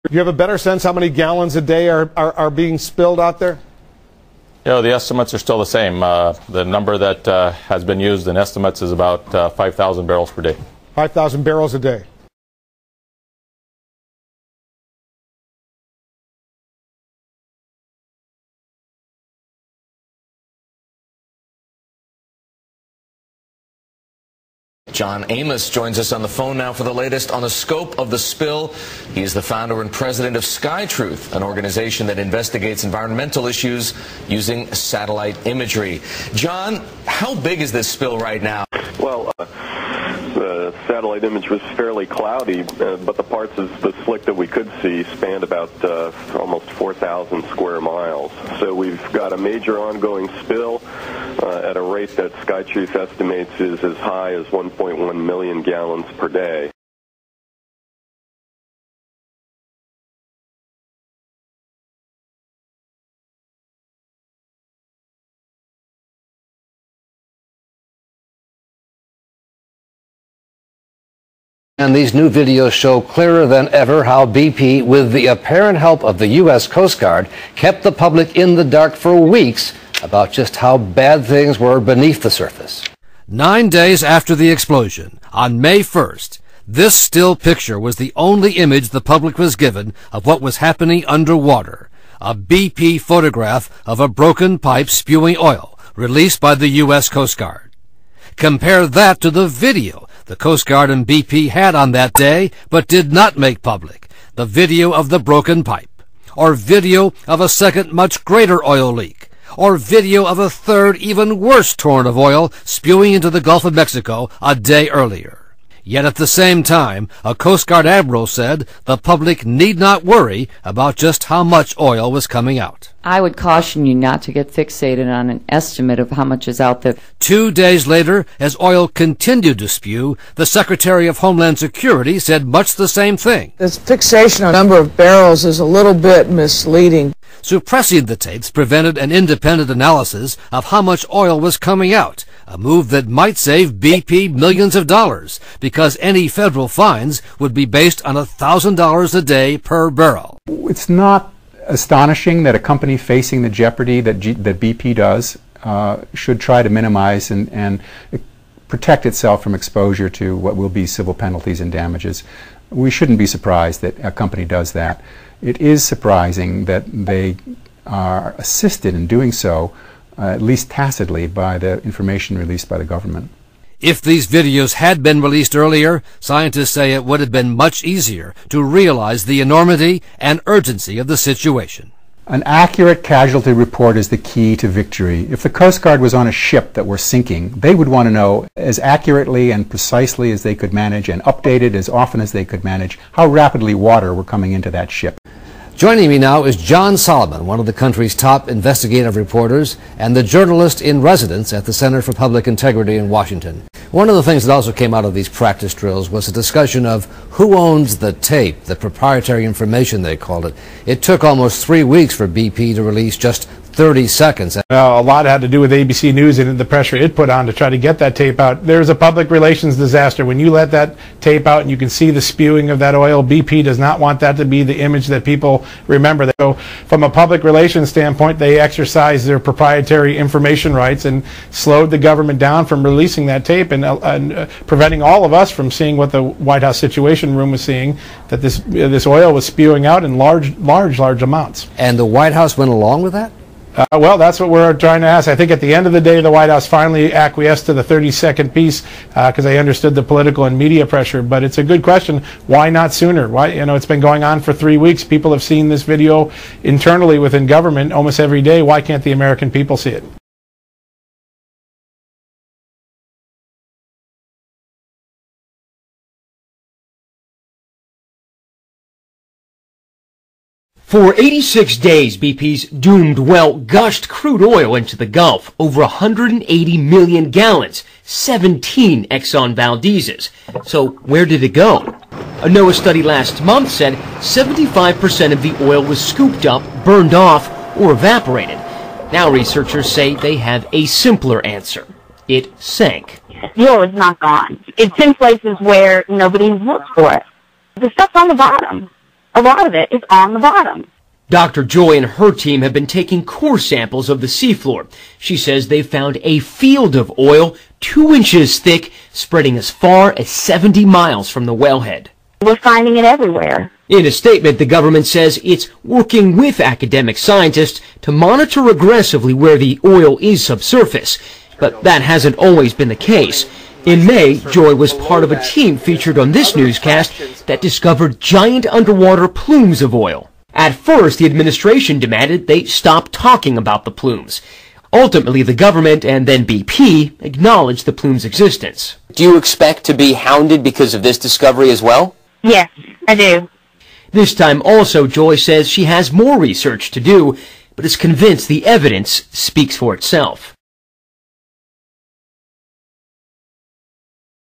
Do you have a better sense how many gallons a day are being spilled out there? You know, the estimates are still the same. The number that has been used in estimates is about 5,000 barrels per day. 5,000 barrels a day. John Amos joins us on the phone now for the latest on the scope of the spill. He is the founder and president of SkyTruth, an organization that investigates environmental issues using satellite imagery. John, how big is this spill right now? Well, the satellite image was fairly cloudy, but the parts of the slick that we could see spanned about almost 4,000 square miles. So we've got a major ongoing spill at a rate that SkyTruth estimates is as high as 1.1 million gallons per day. And these new videos show clearer than ever how BP, with the apparent help of the U.S. Coast Guard, kept the public in the dark for weeks about just how bad things were beneath the surface. 9 days after the explosion, on May 1st, this still picture was the only image the public was given of what was happening underwater. A BP photograph of a broken pipe spewing oil, released by the U.S. Coast Guard. Compare that to the video the Coast Guard and BP had on that day, but did not make public. The video of the broken pipe. Or video of a second much greater oil leak. Or video of a third, even worse torrent of oil spewing into the Gulf of Mexico a day earlier. Yet at the same time, a Coast Guard admiral said the public need not worry about just how much oil was coming out. I would caution you not to get fixated on an estimate of how much is out there. 2 days later, as oil continued to spew, the Secretary of Homeland Security said much the same thing. This fixation on number of barrels is a little bit misleading. Suppressing the tapes prevented an independent analysis of how much oil was coming out, a move that might save BP millions of dollars, because any federal fines would be based on $1,000 a day per barrel. It's not astonishing that a company facing the jeopardy that BP does should try to minimize and protect itself from exposure to what will be civil penalties and damages. We shouldn't be surprised that a company does that. It is surprising that they are assisted in doing so, at least tacitly, by the information released by the government. If these videos had been released earlier, scientists say it would have been much easier to realize the enormity and urgency of the situation. An accurate casualty report is the key to victory. If the Coast Guard was on a ship that were sinking, they would want to know as accurately and precisely as they could manage and updated as often as they could manage how rapidly water were coming into that ship. Joining me now is John Solomon, one of the country's top investigative reporters and the journalist in residence at the Center for Public Integrity in Washington. One of the things that also came out of these practice drills was a discussion of who owns the tape, the proprietary information they called it. It took almost 3 weeks for BP to release just 30 seconds. A lot had to do with ABC News and the pressure it put on to try to get that tape out. There's a public relations disaster. When you let that tape out and you can see the spewing of that oil, BP does not want that to be the image that people remember. So from a public relations standpoint, they exercised their proprietary information rights and slowed the government down from releasing that tape and preventing all of us from seeing what the White House Situation Room was seeing, that this oil was spewing out in large amounts. And the White House went along with that? Well, that's what we're trying to ask. I think at the end of the day, the White House finally acquiesced to the 30-second piece because they understood the political and media pressure. But it's a good question. Why not sooner? Why? It's been going on for 3 weeks. People have seen this video internally within government almost every day. Why can't the American people see it? For 86 days, BP's doomed well gushed crude oil into the Gulf, over 180 million gallons, 17 Exxon Valdez's. So where did it go? A NOAA study last month said 75% of the oil was scooped up, burned off, or evaporated. Now researchers say they have a simpler answer. It sank. The oil is not gone. It's in places where nobody looks for it. The stuff's on the bottom. a lot of it is on the bottom. Dr. Joy and her team have been taking core samples of the seafloor. She says they found a field of oil 2 inches thick, spreading as far as 70 miles from the wellhead. We're finding it everywhere. In a statement, the government says it's working with academic scientists to monitor aggressively where the oil is subsurface. But that hasn't always been the case. In May, Joy was part of a team featured on this newscast that discovered giant underwater plumes of oil. At first, the administration demanded they stop talking about the plumes. Ultimately, the government and then BP acknowledged the plume's existence. Do you expect to be hounded because of this discovery as well? Yes, I do. This time also, Joy says she has more research to do, but is convinced the evidence speaks for itself.